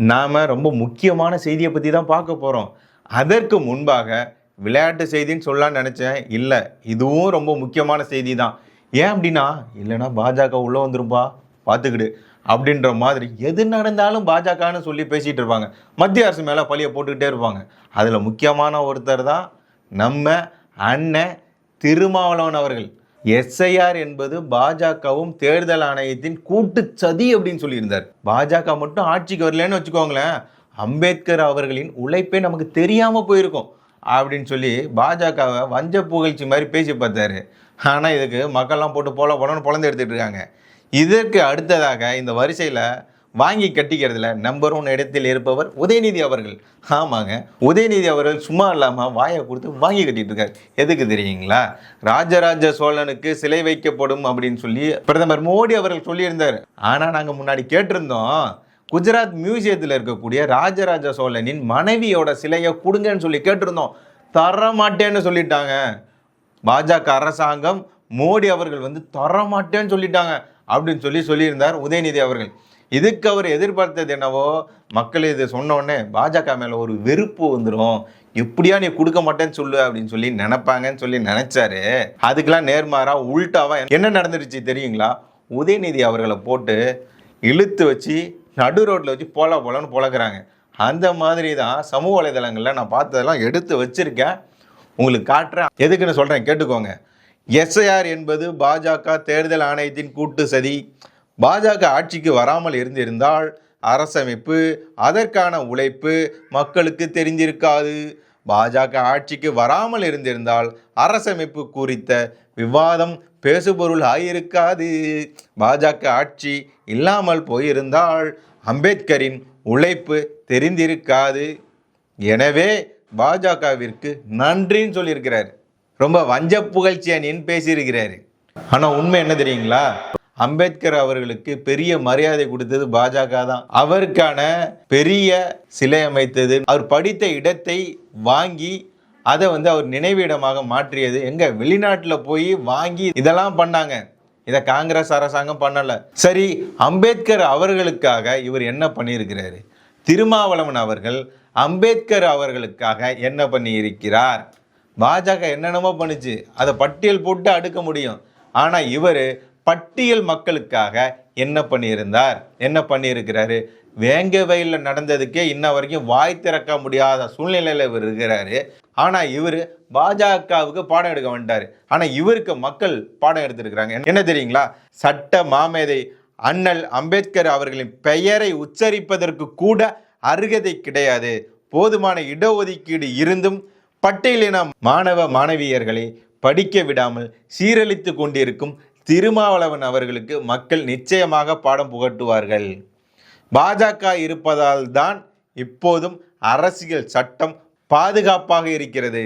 நாம் ரொம்ப முக்கியமான செய்தியை பற்றி தான் பார்க்க போகிறோம். அதற்கு முன்பாக விளையாட்டு செய்தின்னு சொல்லலான்னு நினச்சேன். இல்லை, இதுவும் ரொம்ப முக்கியமான செய்தி தான். ஏன் அப்படின்னா, இல்லைன்னா பாஜக உள்ளே வந்துரும்பா பார்த்துக்கிடு அப்படின்ற மாதிரி எது நடந்தாலும் பாஜகன்னு சொல்லி பேசிகிட்டு இருப்பாங்க. மத்திய அரசு மேலே பழியை போட்டுக்கிட்டே இருப்பாங்க. அதில் முக்கியமான ஒருத்தர் தான் நம்ம அண்ணன் திருமாவளவன் அவர்கள். எஸ்ஐஆர் என்பது பாஜகவும் தேர்தல் ஆணையத்தின் கூட்டு சதி அப்படின்னு சொல்லியிருந்தார். பாஜக மட்டும் ஆட்சிக்கு வரலன்னு வச்சுக்கோங்களேன், அம்பேத்கர் அவர்களின் உழைப்பே நமக்கு தெரியாமல் போயிருக்கும் அப்படின்னு சொல்லி பாஜகவை வஞ்ச புகழ்ச்சி மாதிரி பேசி பார்த்தாரு. ஆனால் இதுக்கு மக்கள்லாம் போட்டு போலன்னு பொழந்து எடுத்துகிட்டு இருக்காங்க. இதற்கு அடுத்ததாக இந்த வரிசையில் வாங்கி கட்டிக்கிறதுல நம்பர் 1 இடத்தில் இருப்பவர் உதயநிதி அவர்கள். ஆமாங்க, உதயநிதி அவர்கள் சும்மா இல்லாமல் வாயை கொடுத்து வாங்கி கட்டிட்டு இருக்காரு. எதுக்கு தெரியுங்களா? ராஜராஜ சோழனுக்கு சிலை வைக்கப்படும் அப்படின்னு சொல்லி பிரதமர் மோடி அவர்கள் சொல்லியிருந்தார். ஆனால் நாங்கள் முன்னாடி கேட்டிருந்தோம், குஜராத் மியூசியத்தில் இருக்கக்கூடிய ராஜராஜ சோழனின் மனைவியோட சிலையை கொடுங்கன்னு சொல்லி கேட்டிருந்தோம். தரமாட்டேன்னு சொல்லிட்டாங்க. பாஜக அரசாங்கம், மோடி அவர்கள் தரமாட்டேன்னு சொல்லிட்டாங்க அப்படின்னு சொல்லியிருந்தார் உதயநிதி அவர்கள். இதுக்கு அவர் எதிர்பார்த்தது என்னவோ, மக்கள் இது சொன்னோடனே பாஜக மேலே ஒரு வெறுப்பு வந்துடும், எப்படியா நீ கொடுக்க மாட்டேன்னு சொல்லு அப்படின்னு சொல்லி நினைப்பாங்கன்னு சொல்லி நினைச்சாரு. அதுக்கெல்லாம் நேர்மாறாக உள்டாவா என்ன நடந்துருச்சு தெரியுங்களா? உதயநிதி அவர்களை போட்டு இழுத்து வச்சு நடு ரோட்டில் வச்சு போலன்னு பொழக்கிறாங்க. அந்த மாதிரி தான் சமூக வலைதளங்களில் நான் பார்த்ததெல்லாம் எடுத்து வச்சுருக்கேன், உங்களுக்கு காட்டுறேன். எதுக்குன்னு சொல்கிறேன், கேட்டுக்கோங்க. எஸ்ஐஆர் என்பது பாஜக தேர்தல் ஆணையத்தின் கூட்டு சதி. பாஜக ஆட்சிக்கு வராமல் இருந்திருந்தால் அரசமைப்பு, அதற்கான உழைப்பு மக்களுக்கு தெரிந்திருக்காது. பாஜக ஆட்சிக்கு வராமல் இருந்திருந்தால் அரசமைப்பு குறித்த விவாதம் பேசுபொருள் ஆயிருக்காது. பாஜக ஆட்சி இல்லாமல் போயிருந்தால் அம்பேத்கரின் உழைப்பு தெரிந்திருக்காது. எனவே பாஜகவிற்கு நன்றின்னு சொல்லியிருக்கிறார். ரொம்ப வஞ்ச புகழ்ச்சியா நின்று பேசியிருக்கிறாரு. ஆனால் உண்மை என்ன தெரியுங்களா? அம்பேத்கர் அவர்களுக்கு பெரிய மரியாதை கொடுத்தது பாஜக தான். அவருக்கான பெரிய சிலை அமைத்தது, அவர் படித்த இடத்தை வாங்கி அதை அவர் நினைவிடமாக மாற்றியது எங்க வெளிநாட்டில் போய் வாங்கி இதெல்லாம் பண்ணாங்க. இதை காங்கிரஸ் அரசாங்கம் பண்ணல. சரி, அம்பேத்கர் அவர்களுக்காக இவர் என்ன பண்ணியிருக்கிறாரு? திருமாவளவன் அவர்கள் அம்பேத்கர் அவர்களுக்காக என்ன பண்ணி இருக்கிறார்? பாஜக என்னென்னமோ பண்ணுச்சு, அதை பட்டியல் போட்டு அடுக்க முடியும். ஆனால் இவர் பட்டியல் மக்களுக்காக என்ன பண்ணியிருந்தார், என்ன பண்ணியிருக்கிறாரு? வேங்க வயலில் நடந்ததுக்கே இன்ன வரைக்கும் வாய் திறக்க முடியாத சூழ்நிலையில் இவர் இருக்கிறாரு. ஆனால் இவர் பாஜகவுக்கு பாடம் எடுக்க வந்துட்டார். ஆனால் இவருக்கு மக்கள் பாடம் எடுத்திருக்கிறாங்க. என்ன தெரியுங்களா? சட்ட மாமேதை அண்ணல் அம்பேத்கர் அவர்களின் பெயரை உச்சரிப்பதற்கு கூட அருகதை கிடையாது. போதுமான இடஒதுக்கீடு இருந்தும் பட்டியலின மாணவ மாணவியர்களை படிக்க விடாமல் சீரழித்து கொண்டிருக்கும் திருமாவளவன் அவர்களுக்கு மக்கள் நிச்சயமாக பாடம் புகட்டுவார்கள். பாஜக இருப்பதால் தான் இப்போதும் அரசியல் சட்டம் பாதுகாப்பாக இருக்கிறது.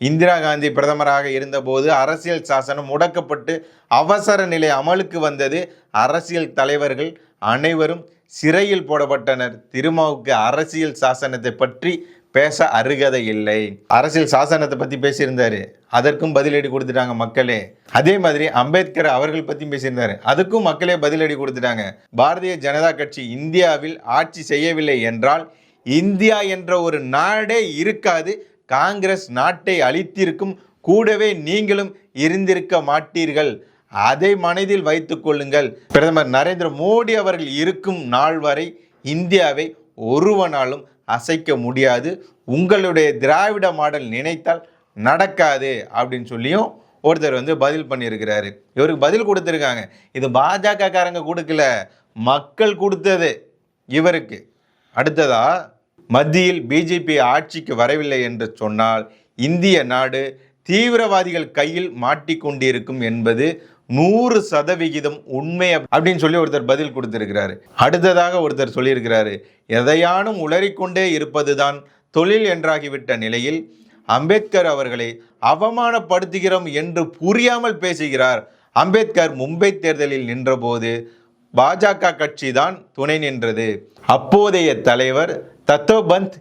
இந்திரா காந்தி பிரதமராக இருந்தபோது அரசியல் சாசனம் முடக்கப்பட்டு அவசர நிலை அமலுக்கு வந்தது. அரசியல் தலைவர்கள் அனைவரும் சிறையில் போடப்பட்டனர். திருமாவுக்கு அரசியல் சாசனத்தை பற்றி பேச அருகதை இல்லை. அரசியல் சாசனத்தை பற்றி பேசியிருந்தாரு, அதற்கும் பதிலடி கொடுத்துட்டாங்க மக்களே. அதே மாதிரி அம்பேத்கர் அவர்கள் பற்றி பேசியிருந்தாரு, அதுக்கும் மக்களே பதிலடி கொடுத்துட்டாங்க. பாரதிய ஜனதா கட்சி இந்தியாவில் ஆட்சி செய்யவில்லை என்றால் இந்தியா என்ற ஒரு நாடே இருக்காது. காங்கிரஸ் நாட்டை அழித்திருக்கும், கூடவே நீங்களும் இருந்திருக்க மாட்டீர்கள். அதை மனதில் வைத்துக் கொள்ளுங்கள். பிரதமர் நரேந்திர மோடி அவர்கள் இருக்கும் நாள் வரை இந்தியாவை ஒருவனாலும் அசைக்க முடியாது. உங்களுடைய திராவிட மாடல் நினைத்தால் நடக்காது அப்படின்னு சொல்லியும் ஒருத்தர் பதில் பண்ணியிருக்கிறாரு. இவருக்கு பதில் கொடுத்துருக்காங்க. இது பாஜக காரங்க கொடுக்கல, மக்கள் கொடுத்தது இவருக்கு. அடுத்ததா, மத்தியில் பிஜேபி ஆட்சிக்கு வரவில்லை என்று சொன்னால் இந்திய நாடு தீவிரவாதிகள் கையில் மாட்டிக்கொண்டிருக்கும் என்பது 100% உண்மை அப்படின்னு சொல்லி ஒருத்தர் பதில் கொடுத்திருக்கிறாரு. அடுத்ததாக ஒருத்தர் சொல்லியிருக்கிறாரு, எதையானும் உளறிக்கொண்டே இருப்பதுதான் தொழில் என்றாகிவிட்ட நிலையில் அம்பேத்கர் அவர்களை அவமானப்படுத்துகிறோம் என்று புரியாமல் பேசுகிறார். அம்பேத்கர் மும்பை தேர்தலில் நின்றபோது பாஜக கட்சி தான் துணை நின்றது. அப்போதைய தலைவர் தத்தோபந்த்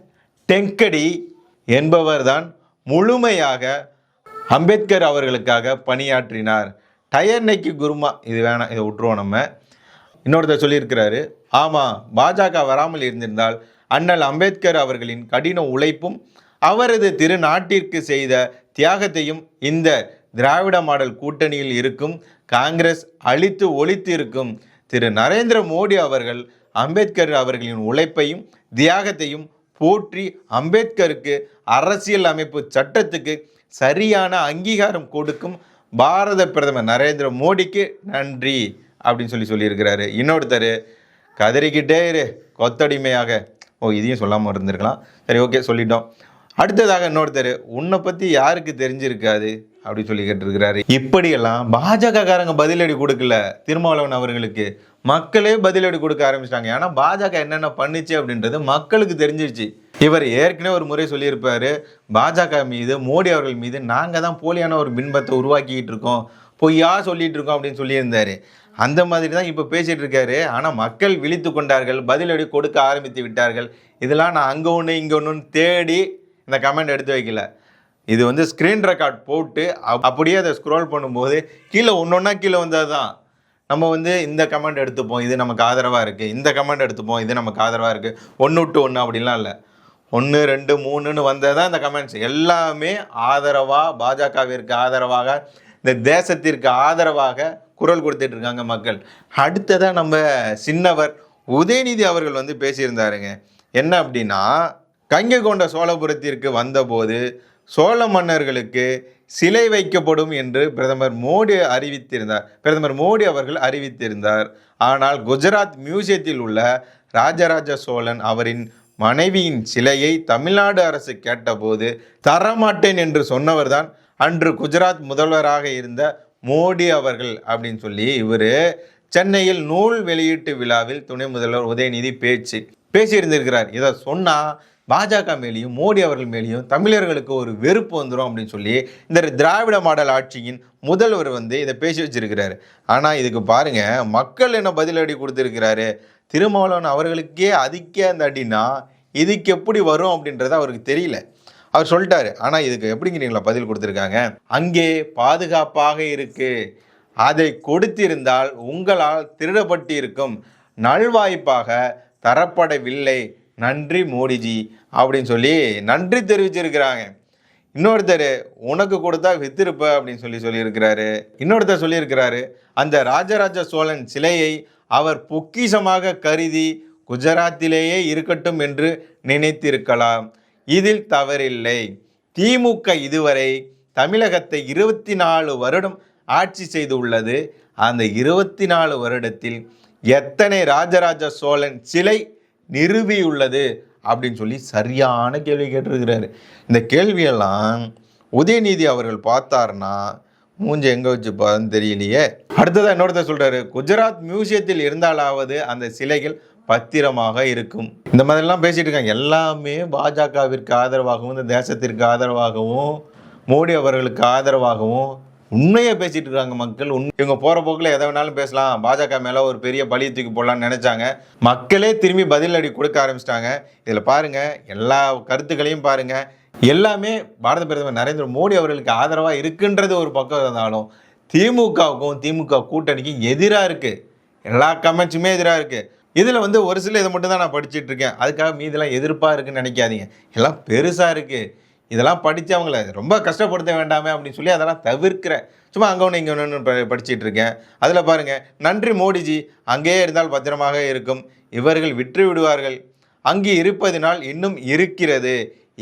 டெங்கடி என்பவர்தான் முழுமையாக அம்பேத்கர் அவர்களுக்காக பணியாற்றினார். டயர் நைக்கி குருமா, இது வேணாம், இதை விட்டுருவோம் நம்ம. இன்னொருத்தர் சொல்லியிருக்கிறாரு, ஆமாம், பாஜக வராமல் இருந்திருந்தால் அண்ணல் அம்பேத்கர் அவர்களின் கடின உழைப்பும் அவரது திருநாட்டிற்கு செய்த தியாகத்தையும் இந்த திராவிட மாடல் கூட்டணியில் இருக்கும் காங்கிரஸ் அழித்து ஒழித்து இருக்கும். திரு நரேந்திர மோடி அவர்கள் அம்பேத்கர் அவர்களின் உழைப்பையும் தியாகத்தையும் போற்றி அம்பேத்கருக்கு அரசியல் அமைப்பு சட்டத்துக்கு சரியான அங்கீகாரம் கொடுக்கும் பாரத பிரதமர் நரேந்திர மோடிக்கு நன்றி அப்படின்னு சொல்லியிருக்கிறாரு. இன்னொருத்தர் கதறிக்கிட்டே இரு கொத்தடிமையாக, இதையும் சொல்லாமல் இருந்திருக்கலாம், சரி ஓகே சொல்லிட்டோம். அடுத்ததாக இன்னொருத்தர் உன்னை பற்றி யாருக்கு தெரிஞ்சிருக்காது அப்படின்னு சொல்லி கேட்டிருக்கிறாரு. இப்படியெல்லாம் பாஜகக்காரங்க பதிலடி கொடுக்கல திருமாவளவன் அவர்களுக்கு, மக்களே பதிலடி கொடுக்க ஆரம்பிச்சிட்டாங்க. ஏன்னா பாஜக என்னென்ன பண்ணுச்சு அப்படின்றது மக்களுக்கு தெரிஞ்சிருச்சு. இவர் ஏற்கனவே ஒரு முறை சொல்லியிருப்பாரு, பாஜக மீது மோடி அவர்கள் மீது நாங்கள் தான் போலியான ஒரு பின்பத்தை உருவாக்கிட்டு இருக்கோம், பொய்யா சொல்லிட்டு இருக்கோம் அப்படின்னு சொல்லியிருந்தாரு. அந்த மாதிரி தான் இப்போ பேசிகிட்டு இருக்காரு. ஆனால் மக்கள் விழித்து கொண்டார்கள், பதிலடி கொடுக்க ஆரம்பித்து விட்டார்கள். இதெல்லாம் நான் அங்கே ஒன்று இங்கே ஒன்றுன்னு தேடி இந்த கமெண்ட் எடுத்து வைக்கல. இது ஸ்க்ரீன் ரெக்கார்ட் போட்டு அப்படியே அதை ஸ்க்ரோல் பண்ணும்போது கீழே ஒன்றொன்னா கீழே வந்தது தான். நம்ம இந்த கமெண்ட் எடுத்துப்போம், இது நமக்கு ஆதரவாக இருக்குது, இந்த கமெண்ட் எடுத்துப்போம், இது நமக்கு ஆதரவாக இருக்குது, 1-1 அப்படின்லாம் இல்லை, 1, 2, 3ன்னு வந்தது தான் இந்த கமெண்ட்ஸ். எல்லாமே ஆதரவாக, பாஜகவிற்கு ஆதரவாக, இந்த தேசத்திற்கு ஆதரவாக குரல் கொடுத்துட்டு இருக்காங்க மக்கள். அடுத்ததாக நம்ம சின்னவர் உதயநிதி அவர்கள் பேசியிருந்தாருங்க. என்ன அப்படின்னா, கங்கை கொண்ட சோழபுரத்திற்கு வந்தபோது சோழ மன்னர்களுக்கு சிலை வைக்கப்படும் என்று பிரதமர் மோடி அவர்கள் அறிவித்திருந்தார். ஆனால் குஜராத் மியூசியத்தில் உள்ள ராஜராஜ சோழன் அவரின் மனைவியின் சிலையை தமிழ்நாடு அரசு கேட்டபோது தரமாட்டேன் என்று சொன்னவர் தான் அன்று குஜராத் முதல்வராக இருந்த மோடி அவர்கள் அப்படின்னு சொல்லி இவர் சென்னையில் நூல் வெளியீட்டு விழாவில் துணை முதல்வர் உதயநிதி பேசியிருந்திருக்கிறார். இதை சொன்னால் பாஜக மேலேயும் மோடி அவர்கள் மேலேயும் தமிழர்களுக்கு ஒரு வெறுப்பு வந்துடும் அப்படின்னு சொல்லி இந்த திராவிட மாடல் ஆட்சியின் முதல்வர் இதை பேசி வச்சிருக்கிறாரு. ஆனால் இதுக்கு பாருங்க, மக்கள் என்ன பதிலடி கொடுத்துருக்கிறாரு. திருமாவளவன் அவர்களுக்கே அதுக்கே அந்த அடினா இதுக்கு எப்படி வரும் அப்படின்றது அவருக்கு தெரியல. அவர் சொல்லிட்டாரு. ஆனால் இதுக்கு எப்படிங்கிறீங்களா பதில் கொடுத்துருக்காங்க. அங்கே பாதுகாப்பாக இருக்கு, அதை கொடுத்திருந்தால் உங்களால் திருடப்பட்டு இருக்கும், நல்வாய்ப்பாக தரப்படவில்லை, நன்றி மோடிஜி அப்படின்னு சொல்லி நன்றி தெரிவிச்சிருக்கிறாங்க. இன்னொருத்தர் உனக்கு கொடுத்தா வித்திருப்ப அப்படின்னு சொல்லியிருக்கிறாரு. இன்னொருத்தர் சொல்லியிருக்கிறாரு, அந்த ராஜராஜ சோழன் சிலையை அவர் பொக்கிஷமாக கருதி குஜராத்திலேயே இருக்கட்டும் என்று நினைத்திருக்கலாம், இதில் தவறில்லை. திமுக இதுவரை தமிழகத்தை 24 வருடம் ஆட்சி செய்துள்ளது. அந்த 24 வருடத்தில் எத்தனை ராஜராஜ சோழன் சிலை நிறுவியுள்ளது அப்படின்னு சொல்லி சரியான கேள்வி கேட்டிருக்கிறாரு. இந்த கேள்வியெல்லாம் உதயநிதி அவர்கள் பார்த்தார்னா மூஞ்ச எங்கே வச்சுப்பாருன்னு தெரியலையே. அடுத்ததான் இன்னொருத்தர் சொல்கிறாரு, குஜராத் மியூசியத்தில் இருந்தாலாவது அந்த சிலைகள் பத்திரமாக இருக்கும். இந்த மாதிரிலாம் பேசிகிட்டு இருக்காங்க. எல்லாமே பாஜகவிற்கு ஆதரவாகவும் இந்த தேசத்திற்கு ஆதரவாகவும் மோடி அவர்களுக்கு ஆதரவாகவும் உண்மையை பேசிகிட்டு இருக்காங்க மக்கள். இவங்க போகிற போக்கில் எதை வேணாலும் பேசலாம், பாஜக மேலே ஒரு பெரிய பழியை தூக்கி போடலான்னு நினச்சாங்க. மக்களே திரும்பி பதிலடி கொடுக்க ஆரம்பிச்சிட்டாங்க. இதில் பாருங்கள், எல்லா கருத்துக்களையும் பாருங்கள், எல்லாமே பாரத பிரதமர் நரேந்திர மோடி அவர்களுக்கு ஆதரவாக இருக்குன்றது ஒரு பக்கம் இருந்தாலும் திமுகவுக்கும் திமுக கூட்டணிக்கும் எதிராக இருக்குது. எல்லா கமெண்ட்ஸுமே எதிராக இருக்குது. இதில் ஒரு சில இதை மட்டும் தான் நான் படிச்சுட்டு இருக்கேன், அதுக்காக மீதெல்லாம் எதிர்ப்பாக இருக்குன்னு நினைக்காதீங்க. எல்லாம் பெருசாக இருக்குது. இதெல்லாம் படித்து அவங்கள ரொம்ப கஷ்டப்படுத்த வேண்டாமே அப்படின்னு சொல்லி அதெல்லாம் தவிர்க்கிறேன். சும்மா அங்கே ஒன்று இங்கே ஒன்று படிச்சுட்டு இருக்கேன். அதில் பாருங்கள், நன்றி மோடிஜி, அங்கேயே இருந்தால் பத்திரமாக இருக்கும், இவர்கள் விற்று விடுவார்கள், அங்கே இருப்பதினால் இன்னும் இருக்கிறது,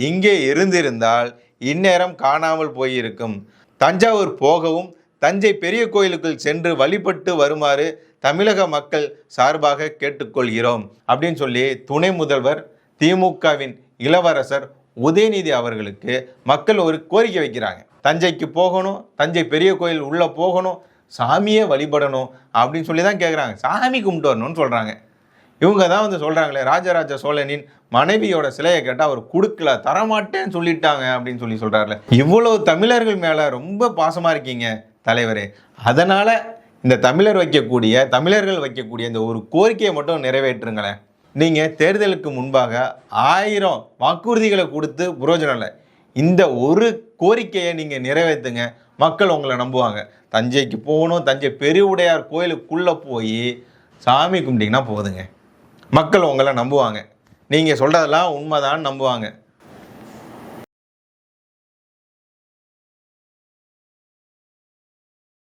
இங்கே இருந்திருந்தால் இந்நேரம் காணாமல் போயிருக்கும், தஞ்சாவூர் போகவும் தஞ்சை பெரிய கோயிலுக்குள் சென்று வழிபட்டு வருமாறு தமிழக மக்கள் சார்பாக கேட்டுக்கொள்கிறோம் அப்படின்னு சொல்லி துணை முதல்வர் திமுகவின் இளவரசர் உதயநிதி அவர்களுக்கு மக்கள் ஒரு கோரிக்கை வைக்கிறாங்க. தஞ்சைக்கு போகணும், தஞ்சை பெரிய கோயில் உள்ளே போகணும், சாமியே வழிபடணும் அப்படின்னு சொல்லி தான் கேட்குறாங்க. சாமி கும்பிட்டு வரணும்னு சொல்கிறாங்க. இவங்க தான் சொல்கிறாங்களே, ராஜராஜ சோழனின் மனைவியோட சிலையை கேட்டால் அவர் கொடுக்கல, தரமாட்டேன்னு சொல்லிட்டாங்க அப்படின்னு சொல்கிறாருல. இவ்வளோ தமிழர்கள் மேலே ரொம்ப பாசமாக இருக்கீங்க தலைவரே. அதனால் இந்த தமிழர்கள் வைக்கக்கூடிய இந்த ஒரு கோரிக்கையை மட்டும் நிறைவேற்றுங்களேன். நீங்கள் தேர்தலுக்கு முன்பாக 1000 வாக்குறுதிகளை கொடுத்து புரோஜனம் இல்லை. இந்த ஒரு கோரிக்கையை நீங்கள் நிறைவேற்றுங்க, மக்கள் உங்களை நம்புவாங்க. தஞ்சைக்கு போகணும், தஞ்சை பெருவுடையார் கோயிலுக்குள்ளே போய் சாமி கும்பிட்டிங்கன்னா போதுங்க. மக்கள் உங்களை நம்புவாங்க. நீங்கள் சொல்கிறதெல்லாம் உண்மைதான் நம்புவாங்க.